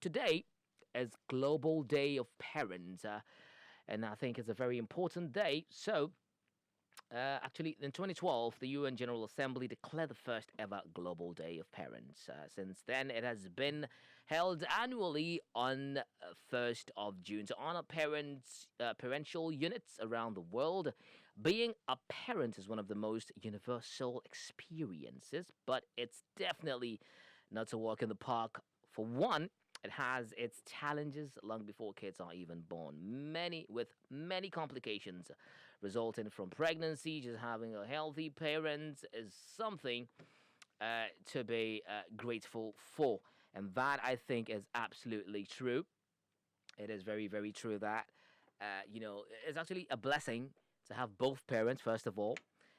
today is Global Day of Parents, and I think it's a very important day. Actually, in 2012, the UN General Assembly declared the first ever Global Day of Parents. Since then, it has been held annually on 1st of June to honor parental units around the world. Being a parent is one of the most universal experiences, but it's definitely not a walk in the park. For one, it has its challenges long before kids are even born. Many complications resulting from pregnancy. Just having a healthy parent is something to be grateful for, and that I think is absolutely true. It is very, very true that it's actually a blessing to have both parents. First of all,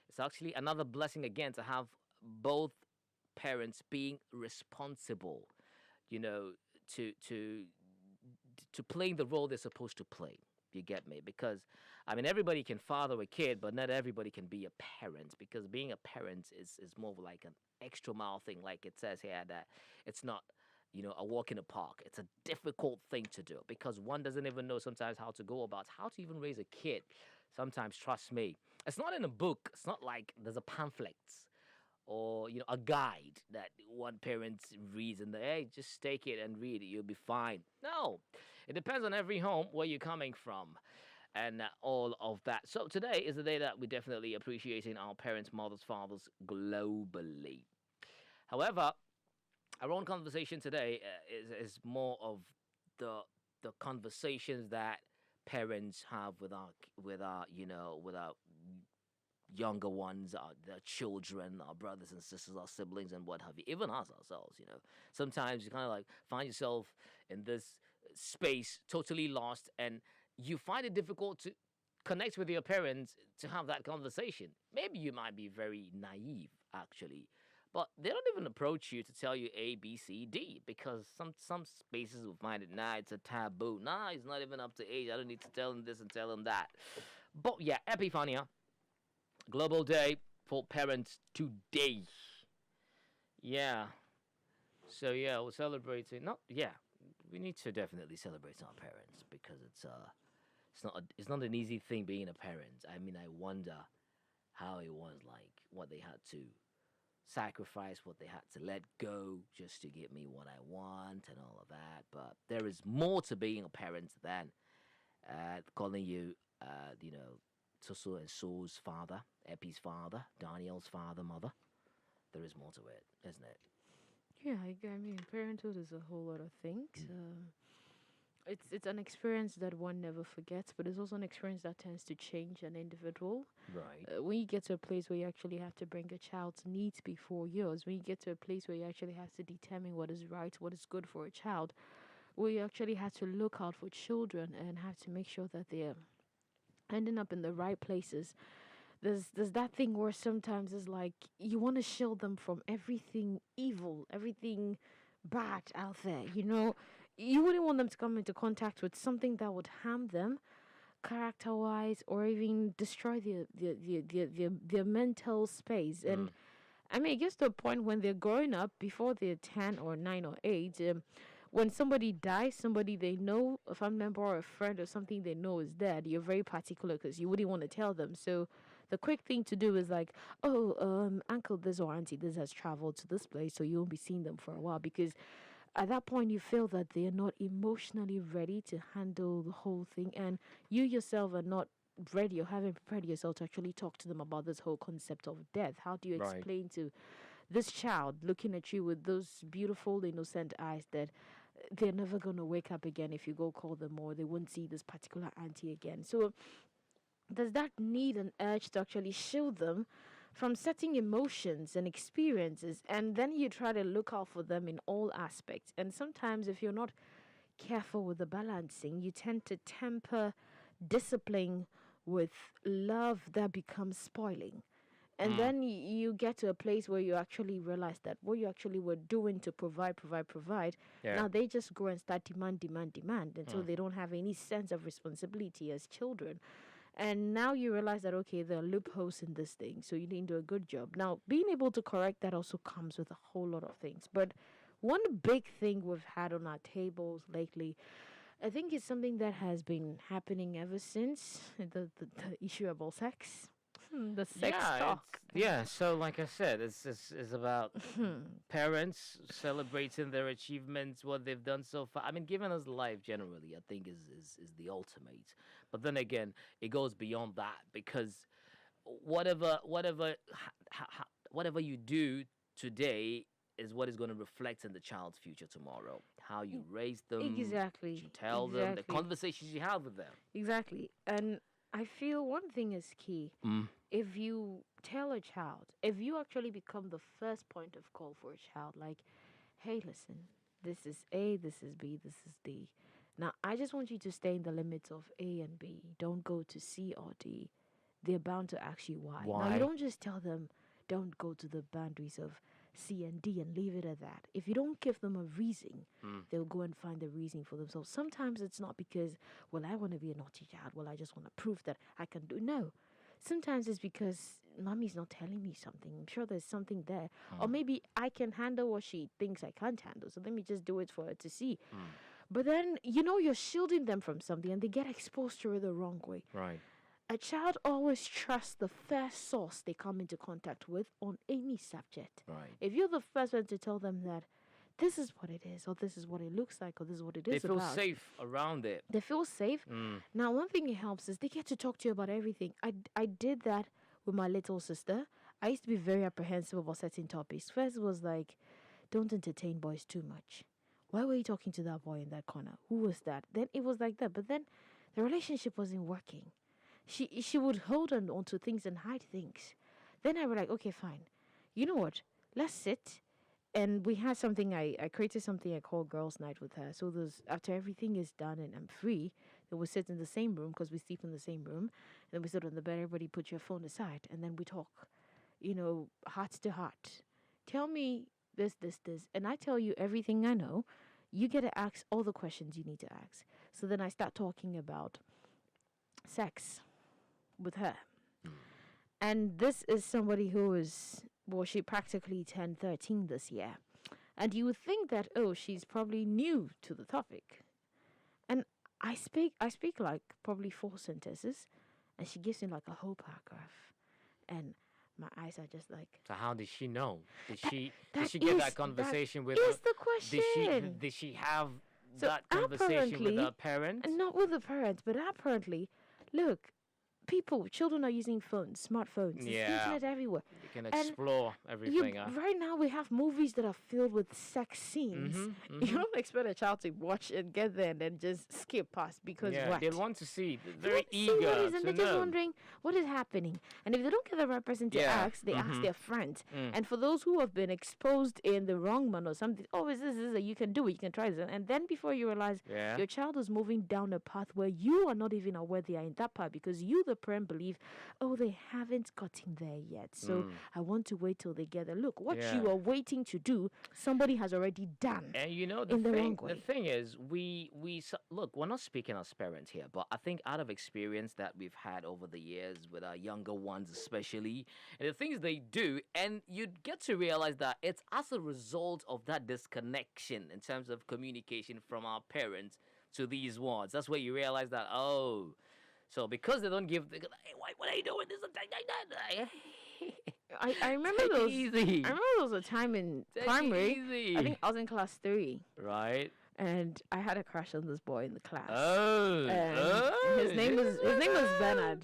it's actually another blessing again to have both parents being responsible. You know, to playing the role they're supposed to play. You get me? Because I mean, everybody can father a kid, but not everybody can be a parent. Because being a parent is more of like an extra mile thing, like it says here that it's not. A walk in the park. It's a difficult thing to do because one doesn't even know sometimes how to go about how to even raise a kid. Sometimes, trust me, it's not in a book. It's not like there's a pamphlet or a guide that one parent reads and hey, just take it and read it, you'll be fine. No, it depends on every home where you're coming from and all of that. So today is the day that we're definitely appreciating our parents, mothers, fathers globally. However, our own conversation today is more of the conversations that parents have with our younger ones, their children, our brothers and sisters, our siblings, and what have you, even us ourselves. Sometimes you kind of like find yourself in this space totally lost, and you find it difficult to connect with your parents to have that conversation. Maybe you might be very naive, actually. But they don't even approach you to tell you A, B, C, D because some spaces will find it, it's a taboo. He's not even up to age. I don't need to tell him this and tell him that. But yeah, Epiphania. Global Day for Parents today. Yeah. So yeah, we're celebrating. We need to definitely celebrate our parents because it's not an easy thing being a parent. I mean, I wonder how it was like, what they had to sacrifice, what they had to let go just to give me what I want and all of that. But there is more to being a parent than calling you, Tusu and So's father, Epi's father, Daniel's father, mother. There is more to it, isn't it? Yeah, I mean, parenthood is a whole lot of things. It's an experience that one never forgets, but it's also an experience that tends to change an individual. Right. When you get to a place where you actually have to bring a child's needs before yours, when you get to a place where you actually have to determine what is right, what is good for a child, where you actually have to look out for children and have to make sure that they're ending up in the right places. There's that thing where sometimes it's like you want to shield them from everything evil, everything bad out there. You wouldn't want them to come into contact with something that would harm them character wise or even destroy their mental space. And I mean, it gets to a point when they're growing up, before they're 10 or 9 or 8, when somebody dies, somebody they know, a family member or a friend or something they know is dead, you're very particular because you wouldn't want to tell them. So the quick thing to do is like, uncle this or auntie this has traveled to this place, so you won't be seeing them for a while, because at that point you feel that they're not emotionally ready to handle the whole thing, and you yourself are not ready or haven't prepared yourself to actually talk to them about this whole concept of death. How do you Right. explain to this child looking at you with those beautiful innocent eyes that they're never going to wake up again if you go call them, or they won't see this particular auntie again? So does that need an urge to actually shield them from certain emotions and experiences, and then you try to look out for them in all aspects? And sometimes if you're not careful with the balancing, you tend to temper discipline with love that becomes spoiling. And then you get to a place where you actually realize that what you actually were doing to provide, Yeah. now they just go and start demand until they don't have any sense of responsibility as children. And now you realize that, okay, there are loopholes in this thing, so you need to do a good job. Now, being able to correct that also comes with a whole lot of things. But One big thing we've had on our tables lately, I think it's something that has been happening ever since the issue about sex. The sex Yeah, it's talk. yeah. So, like I said, it's about parents celebrating their achievements, what they've done so far. I mean, giving us life generally, I think is the ultimate. But then again, it goes beyond that because whatever you do today is what is going to reflect in the child's future tomorrow. How you raise them, what Exactly. you tell them, the Exactly. conversations you have with them. Exactly. And I feel one thing is key. Mm. If you tell a child, if you actually become the first point of call for a child, like, hey, listen, this is A, this is B, this is D. Now, I just want you to stay in the limits of A and B. Don't go to C or D. They're bound to ask you why. Now, you Why? don't just tell them, don't go to the boundaries of C and D and leave it at that. If you don't give them a reason, Mm. they'll go and find the reason for themselves. Sometimes it's not because, well, I want to be a naughty child. Well, I just want to prove that I can do. No. Sometimes it's because mommy's not telling me something. I'm sure there's something there. Or maybe I can handle what she thinks I can't handle. So let me just do it for her to see. Mm. But then, you're shielding them from something and they get exposed to it the wrong way. Right. A child always trusts the first source they come into contact with on any subject. Right. If you're the first one to tell them that this is what it is, or this is what it looks like, or this is what it They is feel about, safe around it. they feel safe. Mm. Now, one thing it helps is they get to talk to you about everything. I did that with my little sister. I used to be very apprehensive about certain topics. First was like, don't entertain boys too much. Why were you talking to that boy in that corner? Who was that? Then it was like that. But then the relationship wasn't working. She would hold on onto things and hide things. Then I was like, okay, fine. You know what? Let's sit. And we had something, I created something I call girls' night with her. So there's, after everything is done and I'm free, then we sit in the same room because we sleep in the same room. And then we sit on the bed, everybody put your phone aside. And then we talk, heart to heart. Tell me this. And I tell you everything I know. You get to ask all the questions you need to ask. So then I start talking about sex with her. And this is somebody who is, well, she practically turned 13 this year. And you would think that, oh, she's probably new to the topic. And I speak like probably 4 sentences, and she gives me like a whole paragraph. And my eyes are just like, So how did she know? Did That- she that get is- that conversation with is her? the question. Did she have So that conversation with apparently- her parents? And not with the parents, but apparently, look, children are using phones, smartphones. There's Yeah. internet everywhere. You can And explore everything. Huh? Right now we have movies that are filled with sex scenes. You don't expect a child to watch and get there and then just skip past because Yeah, what? they want to see. They're They very want to see what eager is, and to they're just know. wondering what is happening. And if they don't get the right person to Yeah, ask, they ask their friends. And for those who have been exposed in the wrong manner or something, oh, is this, you can do it, you can try this. And then before you realize Yeah. your child is moving down a path where you are not even aware they are in that path because you, the parent, believe, oh, they haven't gotten there yet. So I want to wait till they get there. Look, what you Yeah. are waiting to do, somebody has already done. And in the wrong way. the thing is, look, we're not speaking as parents here, but I think out of experience that we've had over the years with our younger ones, especially, and the things they do, and you get to realize that it's as a result of that disconnection in terms of communication from our parents to these ones. That's where you realize that, oh, so because they don't give, hey, what are you doing? This and that. I remember Take it those. easy. I remember there was a time in Take it primary. easy. I think I was in class 3, Right. and I had a crush on this boy in the class. Oh. And oh, his name was Bernard.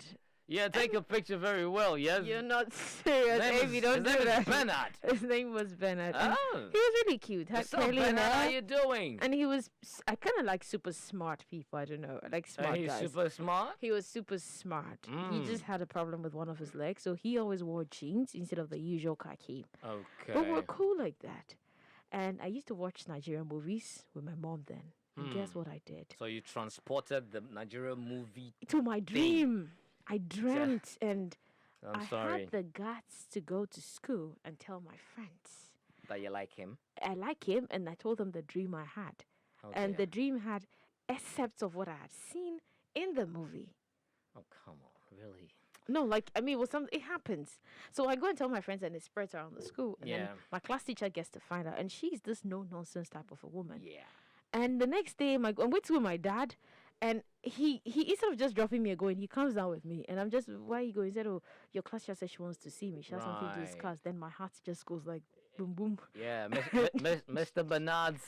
Yeah, take a picture very well. Yes. You're not serious, Avi. Don't his do name that. is Bernard. His name was Bernard. And Oh. he was really cute. Had What's up, curly Bernard? How hair. you doing? And he was, I kind of like super smart people. I don't know, like smart He's guys. super smart. He was super smart. He just had a problem with one of his legs, so he always wore jeans instead of the usual khaki. Okay. But we're cool like that. And I used to watch Nigerian movies with my mom then. And guess what I did? So you transported the Nigerian movie. To my dream. I dreamt and I'm I sorry had the guts to go to school and tell my friends. that you like him. I like him, and I told them the dream I had. Oh, And dear. the dream had excerpts of what I had seen in the movie. Oh, come on, really? No, like I mean, it was some. It happens. So I go and tell my friends, and it spreads around the school. And then Yeah. my class teacher gets to find out, and she's this no nonsense type of a woman. Yeah. And the next day, I'm waiting with my dad, and he instead of just dropping me a going, he comes down with me, and I'm just, why are you going? He said, oh, your class just said she wants to see me. She has something to Right. discuss. Then my heart just goes like boom boom. Yeah. Mr. Bernard's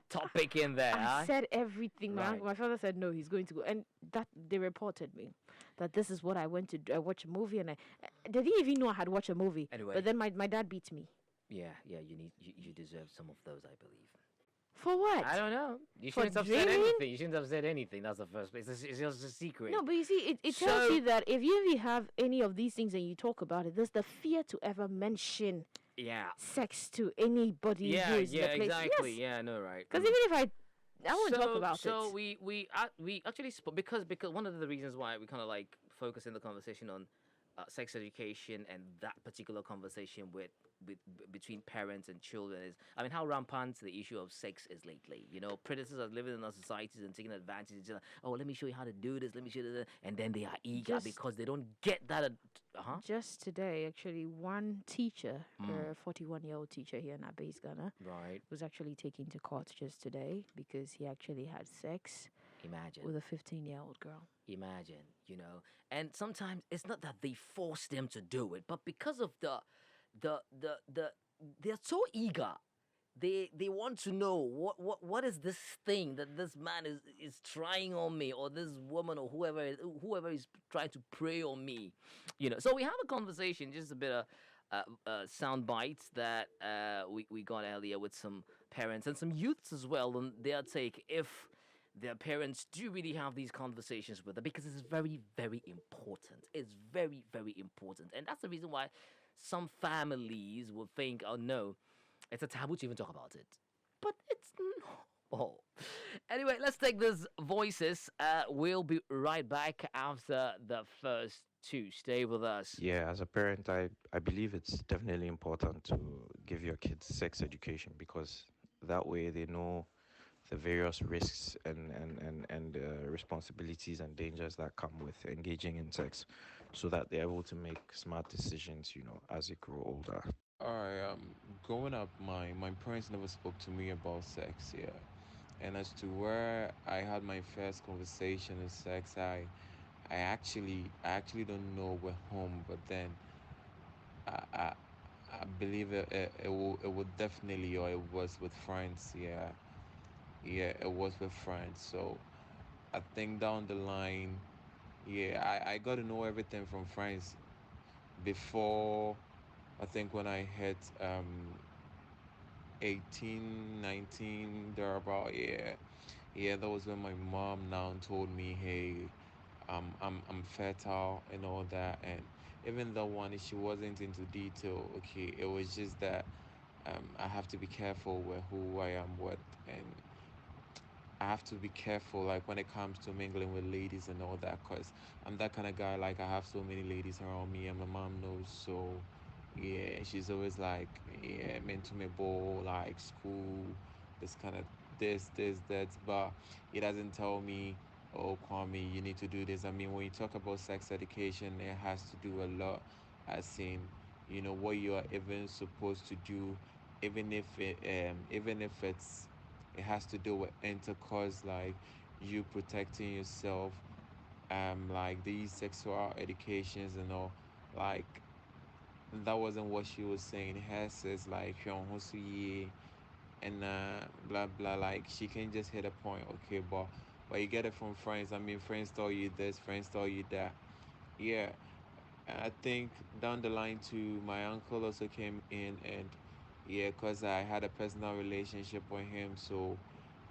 topic in there, I huh? said everything. Right. My father said no, he's going to go, and that they reported me that this is what I went to do. I watched a movie, and they didn't even know I had watched a movie. Anyway. But then my dad beat me. Yeah. Yeah. You deserve some of those, I believe. For what? I don't know. You For shouldn't have said dreaming? anything. You shouldn't have said anything. That's the first place. It's just a secret. No, but you see, it tells So- you that if you even have any of these things and you talk about it, there's the fear to ever mention Yeah. sex to anybody Yeah. who is in Yeah. the place. Exactly. Yes. Yeah. No. Right. Because even if I won't talk about so it. we actually because one of the reasons why we kind of like focus in the conversation on sex education and that particular conversation between parents and children is, I mean, how rampant the issue of sex is lately. You know, predators are living in our societies and taking advantage. Of each other. Oh, let me show you how to do this. Let me show you this, and then they are eager Just- because they don't get that. Uh-huh. Just today, actually, one teacher, Mm. a 41-year-old teacher here in Abe's Ghana, Right. was actually taken to court just today because he actually had sex Imagine. with a 15-year-old girl. Imagine, you know. And sometimes it's not that they force them to do it, but because of the they're so eager. They want to know what is this thing that this man is trying on me, or this woman, or whoever is trying to prey on me, you know. So we have a conversation, just a bit of sound bites that we got earlier with some parents and some youths as well, and their take if their parents do really have these conversations with them, because it's very, very important. It's very, very important. And that's the reason why some families will think, oh no, it's a taboo to even talk about it. But it's not. Oh. Anyway, let's take these voices. We'll be right back after the first two. Stay with us. Yeah, as a parent, I believe it's definitely important to give your kids sex education, because that way they know the various risks and responsibilities and dangers that come with engaging in sex, so that they're able to make smart decisions, as they grow older. Alright, growing up, my parents never spoke to me about sex, yeah. And as to where I had my first conversation with sex, I actually don't know where home, but then I I, I believe it would definitely, or it was with friends, yeah. Yeah, it was with friends. So I think down the line, yeah, I got to know everything from friends before. I think when I hit 18, 19, thereabout, yeah. Yeah, that was when my mom now told me, hey, I'm fertile and all that. And even though one, she wasn't into detail, okay, it was just that I have to be careful with who I am with, and I have to be careful, like when it comes to mingling with ladies and all that, cause I'm that kind of guy. Like I have so many ladies around me, and my mom knows. So yeah, she's always like, yeah, meant to me ball, like school, this kind of that. But it doesn't tell me, oh, Kwame, you need to do this. I mean, when you talk about sex education, it has to do a lot, as in, what you are even supposed to do, even if it has to do with intercourse, like you protecting yourself, like these sexual educations and all, like that wasn't what she was saying. Her says like and blah blah, like she can just hit a point, okay, but you get it from friends. I mean, friends tell you this, friends tell you that, yeah. I think down the line too, my uncle also came in, and yeah, cause I had a personal relationship with him, so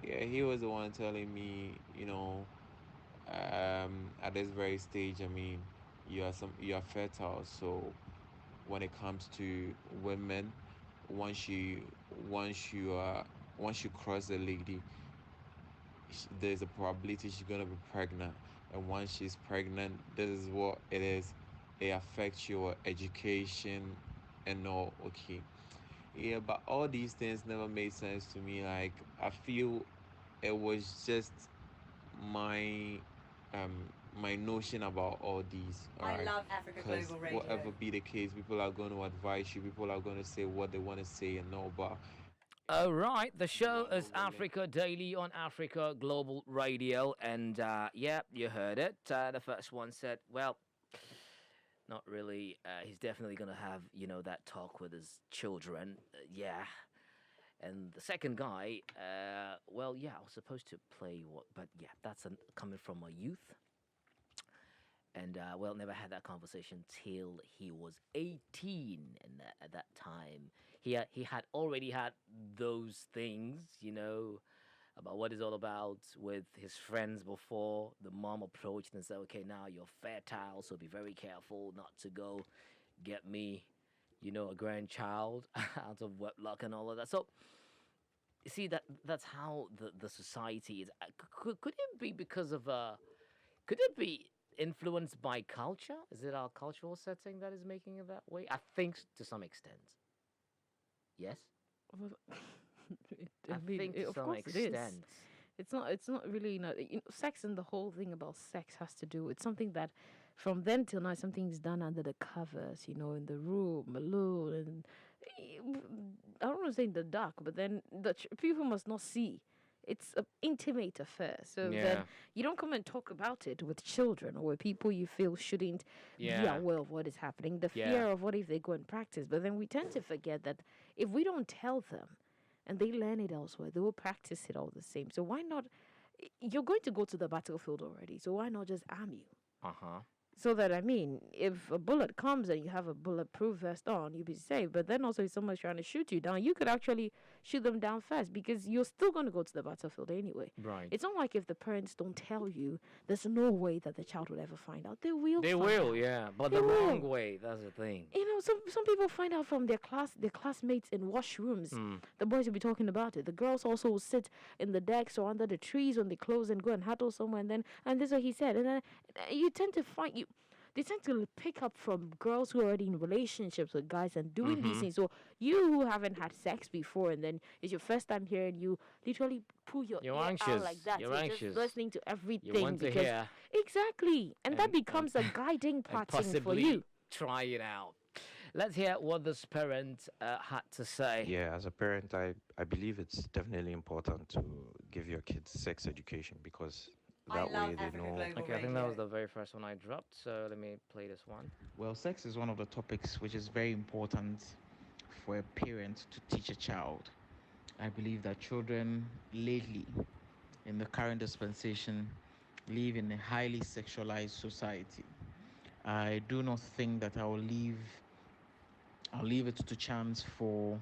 yeah, he was the one telling me, at this very stage, I mean, you are fertile, so when it comes to women, once you once you once you cross a lady, there's a probability she's gonna be pregnant, and once she's pregnant, this is what it is. It affects your education and all. Okay, yeah, but all these things never made sense to me. Like I feel it was just my um my notion about all these. All I right, love Africa because Global Radio. whatever be the case, people are going to advise you. People are going to say what they want to say and all. But All right, the you show are is not willing. Africa Daily on Africa Global Radio, and yeah, you heard it. The first one said, "Well, not really. He's definitely gonna have that talk with his children. Yeah." And the second guy, well, yeah, I was supposed to play what, but yeah, that's coming from my youth, and well, never had that conversation till he was 18, and at that time, he had already had those things, about what it's all about with his friends before the mom approached and said, "Okay, now you're fertile, so be very careful not to go get me, a grandchild out of wedlock and all of that." So you see that's how the society is. Could it be because of could it be influenced by culture? Is it our cultural setting that is making it that way? I think to some extent. Yes, Well, I think to of some course it is. extent. It's not really, sex, and the whole thing about sex has to do. It's something that from then till now, something's done under the covers, in the room alone, and I don't want to say in the dark, but then people must not see. It's an intimate affair, so then Yeah, you don't come and talk about it with children or with people you feel shouldn't be yeah, aware of what is happening. The yeah. fear of what if they go and practice, but then we tend to forget that if we don't tell them and they learn it elsewhere, they will practice it all the same. So why not? You're going to go to the battlefield already, so why not just arm you? Uh huh. So that, if a bullet comes and you have a bulletproof vest on, you'll be safe. But then also, if someone's trying to shoot you down, you could actually shoot them down first because you're still going to go to the battlefield anyway. Right. It's not like if the parents don't tell you, there's no way that the child will ever find out. They will. They find will, out. yeah, but They the wrong will. way. That's the thing. Some people find out from their classmates in washrooms. Mm. The boys will be talking about it. The girls also will sit in the decks or under the trees when they close and go and huddle somewhere. And this is what he said. And then you tend to find you. They tend to pick up from girls who are already in relationships with guys and doing these Mm-hmm. things. So you who haven't had sex before and then it's your first time here and you literally pull your You're ear out anxious. like that. You're You're anxious. just listening to You everything want to because hear exactly, and that and becomes a guiding and pattern for possibly you. try it out. Let's hear what this parent had to say. Yeah, as a parent, I believe it's definitely important to give your kids sex education because I that love way they Africa know. Global Okay, I think that Radio. was the very first one I dropped, so let me play this one. Well, sex is one of the topics which is very important for a parent to teach a child. I believe that children lately, in the current dispensation, live in a highly sexualized society. I do not think that I'll leave it to chance for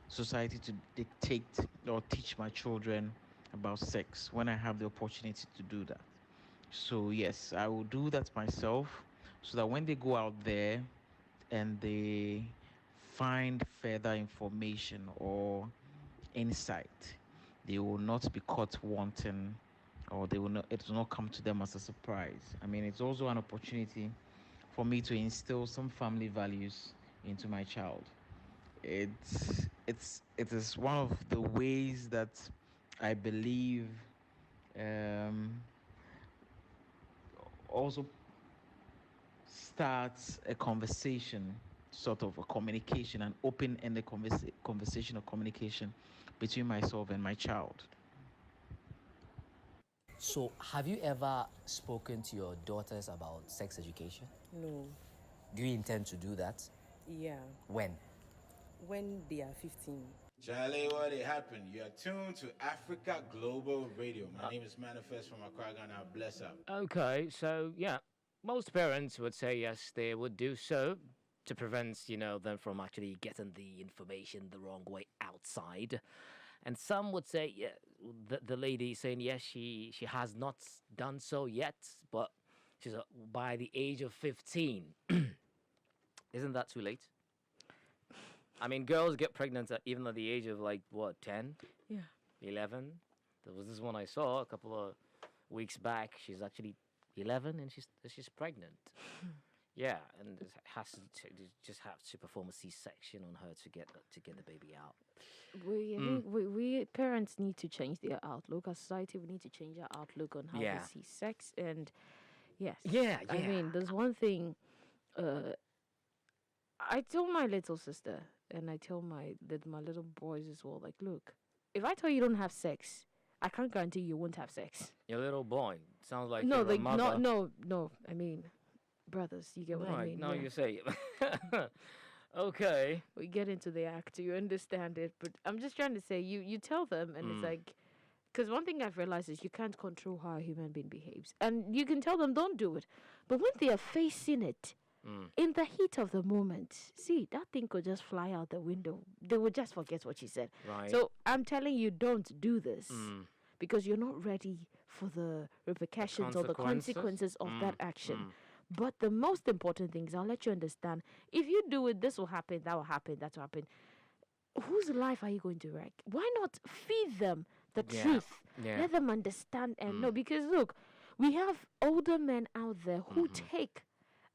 society to dictate or teach my children about sex when I have the opportunity to do that. So yes, I will do that myself so that when they go out there and they find further information or insight, they will not be caught wanting or it will not come to them as a surprise. I mean, it's also an opportunity for me to instill some family values into my child. It is one of the ways that I believe um, also starts a conversation, sort of a communication, an open-ended conversation or communication between myself and my child. So, have you ever spoken to your daughters about sex education? No, Do you intend to do that? yeah, When? when they are 15. Charlie, what it happened? You are tuned to Africa Global Radio. My name is Manifest from Accra, Ghana. Bless up. Okay, so yeah, most parents would say yes, they would do so to prevent, them from actually getting the information the wrong way outside. And some would say, yeah, the lady saying yes, she has not done so yet, but she's by the age of 15. Isn't that too late? I mean, girls get pregnant at even at the age of like what, 10, Yeah. 11. There was this one I saw a couple of weeks back. She's actually 11 and she's pregnant. Yeah, and it has to you just have to perform a C-section on her to get the baby out. I think we parents need to change their outlook. As society, we need to change our outlook on how Yeah. we see sex. And Yes. Yeah, I yeah. mean, there's one thing. Uh, I told my little sister, and I tell my little boys as well. Like, look, if I tell you don't have sex, I can't guarantee you won't have sex. Your little boy sounds like No, you're a like mother. no. I mean, brothers. You get what I Right, mean? now Yeah. you say it. Okay. We get into the act, you understand it. But I'm just trying to say, you tell them, and it's Mm. like, because one thing I've realized is you can't control how a human being behaves, and you can tell them don't do it, but when they are facing it Mm. in the heat of the moment, see that thing could just fly out the window. They would just forget what you said. Right. So I'm telling you, don't do this Mm. because you're not ready for the repercussions or the consequences of that action. Mm. But the most important thing is I'll let you understand. If you do it, this will happen, that will happen, that will happen. Whose life are you going to wreck? Why not feed them the Yeah. truth? Yeah. Let them understand and Mm. know. Because look, we have older men out there who Mhm. take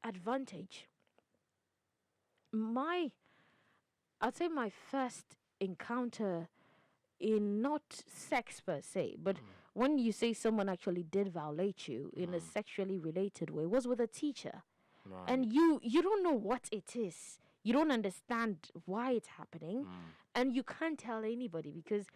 advantage. I'd say my first encounter in not sex per se, but when you say someone actually did violate you in a sexually related way, was with a teacher. Right. And you don't know what it is. You don't understand why it's happening, and you can't tell anybody because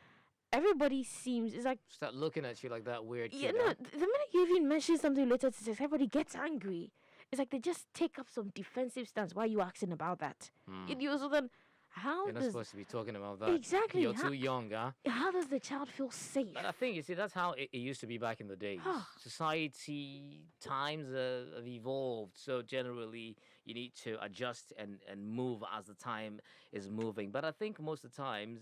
everybody seems it's like Start looking at you like that weird you kid. know Huh? the minute you even mention something related to sex, everybody gets angry. It's like they just take up some defensive stance. Why are you asking about that? So then, how You're not does supposed to be talking about that. exactly You're how, too young, huh? how does the child feel safe? But I think you see that's how it used to be back in the days. Society times have evolved, so generally you need to adjust and move as the time is moving. But I think most of the times.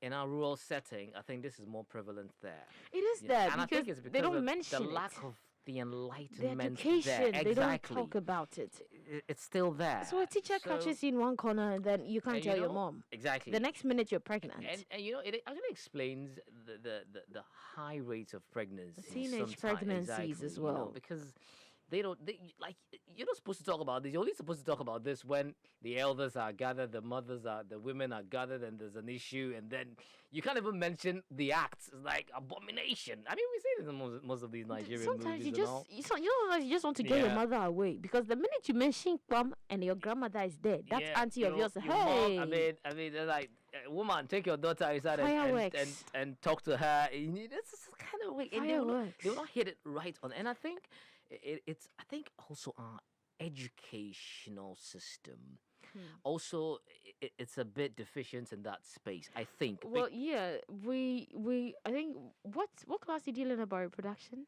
In our rural setting, I think this is more prevalent there. It is You know, there and I because think it's they because don't of mention the lack it. of the The enlightenment education, there. they don't Exactly. talk about it. It's still there. So a teacher So- catches you in one corner, and then you can't and you tell your know, mom. Exactly. The next minute you're pregnant. And you know, it actually explains the high rates of pregnancy. Teenage pregnancies as well. Because they don't like you're not supposed to talk about this. You're only supposed to talk about this when the elders are gathered, the women are gathered, and there's an issue, and then you can't even mention the acts. It's like abomination. I mean, we see this in most of these Nigerian Sometimes movies you and just all. you just want to get your Yeah. mother away because the minute you mention Kwam and your grandmother is dead, that Yeah, auntie of yours, your hey, mom, I mean, they're like, woman, take your daughter inside Fireworks. and talk to her. This kind of way, and they will not hit it right on. And I think it's also our educational system. Also, it's a bit deficient in that space. I think. Well, yeah, we I think what class did you learn about reproduction?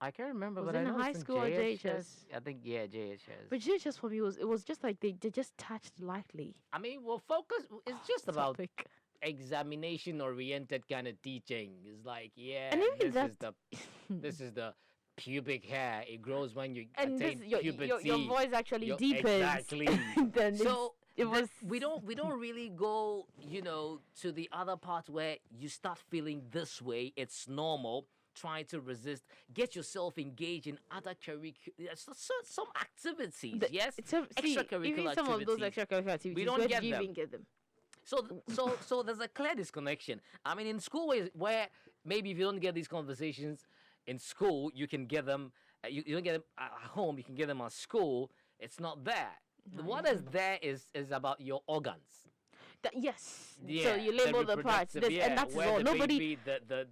I can't remember, Was but it I in know high it's in school or JHS? I think JHS. But JHS for me was just like they just touched lightly. I mean, well, focus. It's just about Topic. examination oriented kind of teaching. It's like, yeah, And even this is the pubic hair. It grows when you and this, attain your, puberty. your voice actually Your- deepens. exactly. Then So it was we don't really go, to the other part where you start feeling this way. It's normal. Trying to resist, get yourself engaged in other some activities. Yes, extracurricular even some of those activities. extracurricular activities. We don't where get did you them. even get them? So there's a clear disconnection. I mean, in school where maybe if you don't get these conversations in school, you can get them. You don't get them at home. You can get them at school. It's not there. What is there is about your organs. Yes. Yeah, So you label the parts, reproductive, and that's where all. the Nobody baby,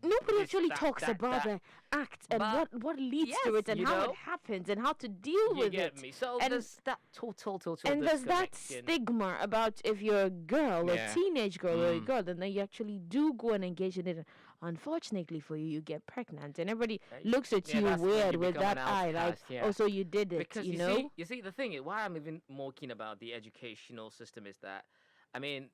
nobody this, actually that, talks that, about that. the act and But what leads to yes, it and you how know, it happens and how to deal You with get it. me. So And- there's that total And there's that disconnection. stigma about if you're a girl, Yeah. a teenage girl or a girl, then you actually do go and engage in it. Unfortunately for you, you get pregnant, and everybody looks at Yeah, you that's when weird you with become that an eye, like, outcast, yeah. oh, so you did it, Because you know? see, the thing is, why I'm even more keen about the educational system is that, I mean,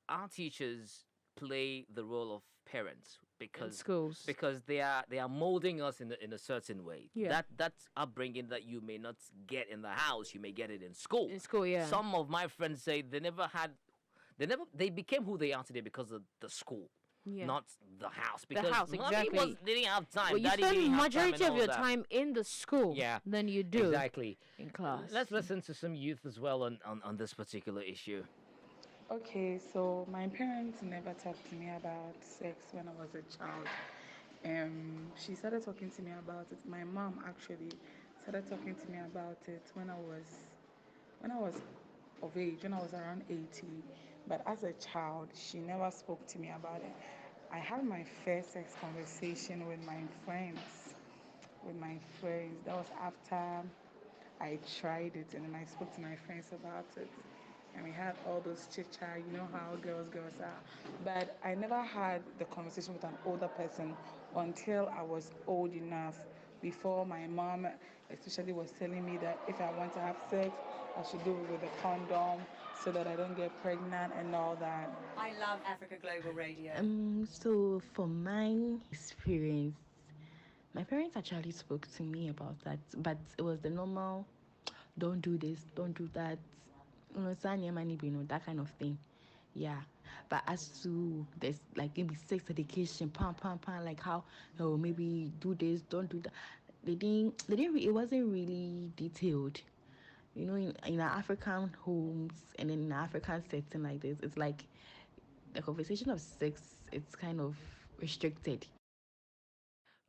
our teachers play the role of parents In schools. because they are molding us in a certain way. Yeah. That upbringing that you may not get in the house, you may get it in school. In school, yeah. Some of my friends say they became who they are today because of the school. Yeah. Not the house. Because house, mommy exactly. they didn't have time. Well, you Daddy spend didn't have majority time and of your all that. time in the school Yeah, than you do Exactly. in class. Let's listen to some youth as well on this particular issue. Okay, so my parents never talked to me about sex when I was a child. she started talking to me about it. My mom actually started talking to me about it when I was of age, when I was around 80. But as a child, she never spoke to me about it. I had my first sex conversation with my friends. With my friends. That was after I tried it and then I spoke to my friends about it. And we had all those chit chat, you know how girls are. But I never had the conversation with an older person until I was old enough. Before my mom, especially, was telling me that if I want to have sex, I should do it with a condom so that I don't get pregnant and all that. I love Africa Global Radio. So for my experience, my parents actually spoke to me about that, but it was the normal, don't do this, don't do that, sanya money, that kind of thing. Yeah. But as to there's like maybe sex education, like how, oh, maybe do this, don't do that. It wasn't really detailed. In our African homes and in an African setting like this, it's like the conversation of sex, it's kind of restricted.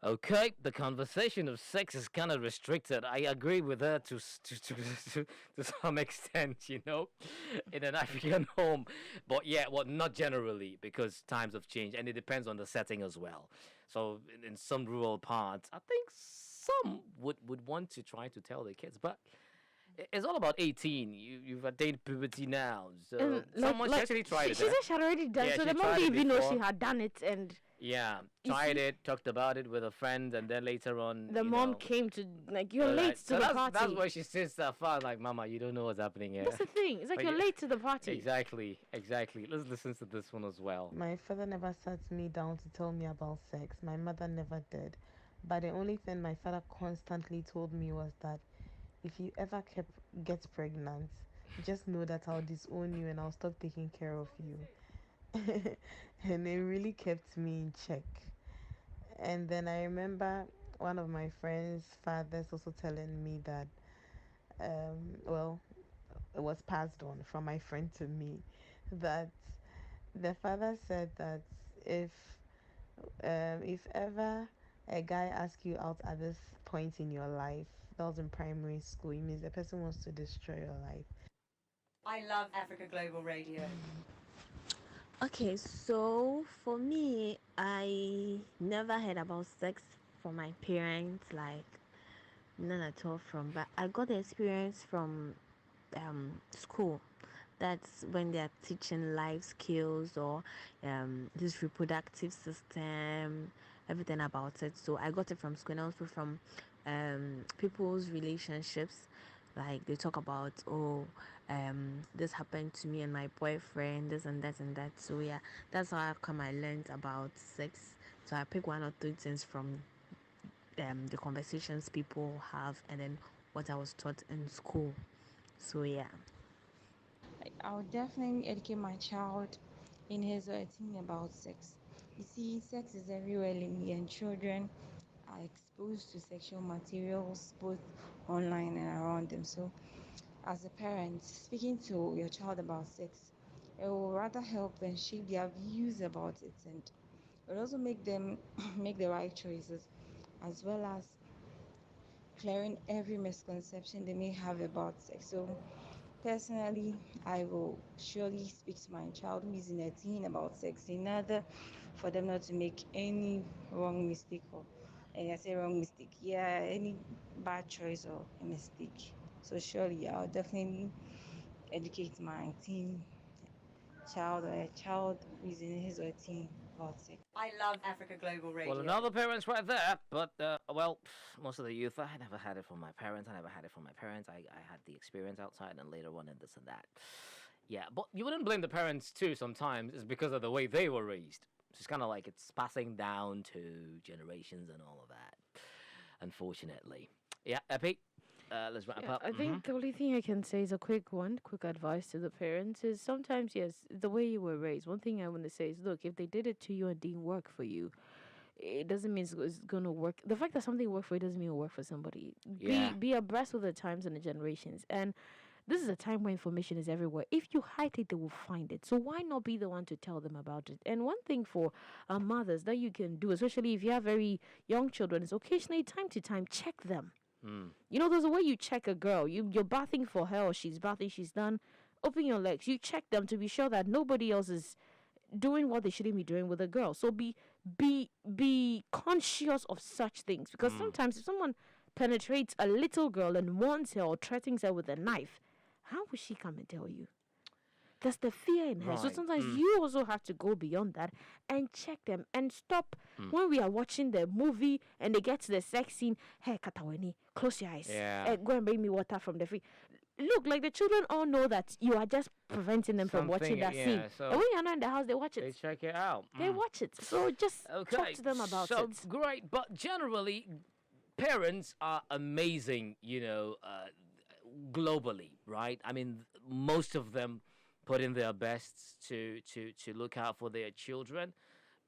Okay, the conversation of sex is kind of restricted. I agree with her to some extent, in an African home. But yeah, well, not generally because times have changed and it depends on the setting as well. So in some rural parts, I think some would want to try to tell their kids, but it's all about 18. You've attained puberty now, so someone actually tried it. She said she had already done Yeah, so she the mom tried it didn't even know before. she had done it, and Yeah, You tried see? it, talked about it with a friend, and then later on, the mom came to you're Right. late to So the that's, party. That's why she sits that far, like, Mama, you don't know what's happening here. That's the thing. It's like But you're yeah, late to the party. Exactly. Let's listen to this one as well. My father never sat me down to tell me about sex. My mother never did. But the only thing my father constantly told me was that if you ever get pregnant, just know that I'll disown you and I'll stop taking care of you. And it really kept me in check. And then I remember one of my friends' fathers also telling me that, well, it was passed on from my friend to me, that the father said that if if ever a guy asks you out at this point in your life, that was in primary school, it means the person wants to destroy your life. I love Africa Global Radio. Okay, so for me, I never heard about sex from my parents, like none at all from, but I got the experience from school. That's when they're teaching life skills or this reproductive system, everything about it. So I got it from school and also from people's relationships. Like they talk about, oh, this happened to me and my boyfriend, this and that and that. So yeah, that's how I learned about sex. So I pick one or two things from the conversations people have and then what I was taught in school. So yeah. I would definitely educate my child in his or her teen about sex. You see, sex is everywhere lately, and children are exposed to sexual materials both online and around them. So, as a parent, speaking to your child about sex, it will rather help and shape their views about it, and it will also make them make the right choices, as well as clearing every misconception they may have about sex. So, personally, I will surely speak to my child who is in a teen about sex in order for them not to make any wrong mistake or, and I say wrong mistake, yeah, any bad choice or a mistake. So surely I'll definitely educate my teen child or a child who is in his or her teen about sex. I love Africa Global Radio. Well, another parent's right there, but, most of the youth, I never had it from my parents. I had the experience outside and later on and this and that. Yeah, but you wouldn't blame the parents too sometimes. It's because of the way they were raised. It's kind of like it's passing down to generations and all of that, unfortunately. Yeah, Epi, let's wrap up. I think the only thing I can say is a quick advice to the parents is sometimes, yes, the way you were raised. One thing I want to say is, look, if they did it to you and didn't work for you, it doesn't mean it's going to work. The fact that something worked for you doesn't mean it'll work for somebody. Yeah. Be abreast with the times and the generations. And This is a time where information is everywhere. If you hide it, they will find it. So why not be the one to tell them about it? And one thing for mothers that you can do, especially if you have very young children, is occasionally, time to time, check them. You know, there's a way you check a girl. You're bathing for her, or she's bathing, she's done. Open your legs. You check them to be sure that nobody else is doing what they shouldn't be doing with a girl. So be conscious of such things, because sometimes if someone penetrates a little girl and warns her or threatens her with a knife, how will she come and tell you? There's the fear in her. So Right. sometimes you also have to go beyond that and check them and stop when we are watching the movie and they get to the sex scene. Hey, Kataweni, close your eyes. Yeah. Go and bring me water from the fridge. Look, like the children all know that you are just preventing them from watching that scene. So And when you're not in the house, they watch it. they check it out. They watch it. So just talk to them about so it. great, but generally, parents are amazing, globally, right? I mean, most of them put in their best to look out for their children,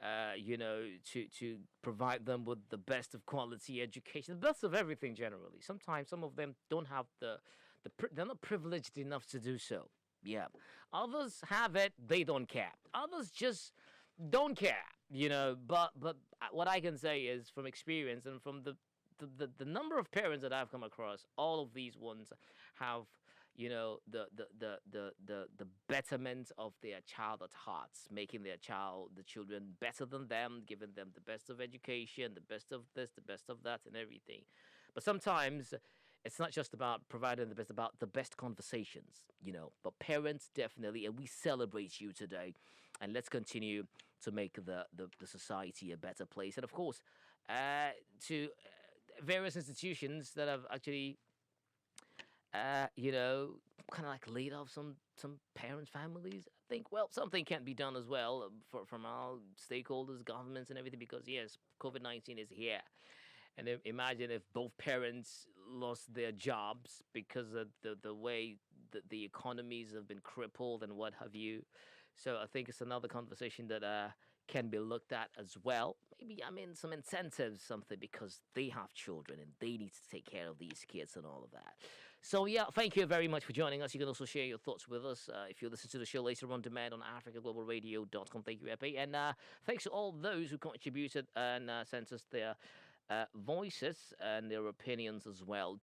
to provide them with the best of quality education, the best of everything generally. Sometimes some of them don't have they're not privileged enough to do so. Yeah. Others have it, they don't care. Others just don't care, but what I can say is from experience and from the number of parents that I've come across, all of these ones have the betterment of their child at hearts, making the children better than them, giving them the best of education, the best of this, the best of that, and everything. But sometimes it's not just about providing the best, about the best conversations, But parents definitely, and we celebrate you today, and let's continue to make the society a better place. And of course, to various institutions that have actually, kind of like laid off some parents' families. I think, well, something can be done as well from our stakeholders, governments, and everything, because yes, COVID-19 is here. And imagine if both parents lost their jobs because of the way that the economies have been crippled and what have you. So I think it's another conversation that can be looked at as well. Maybe, some incentives, something, because they have children and they need to take care of these kids and all of that. So yeah, thank you very much for joining us. You can also share your thoughts with us if you listen to the show later on demand on africaglobalradio.com. Thank you, Epi. And thanks to all those who contributed and sent us their voices and their opinions as well.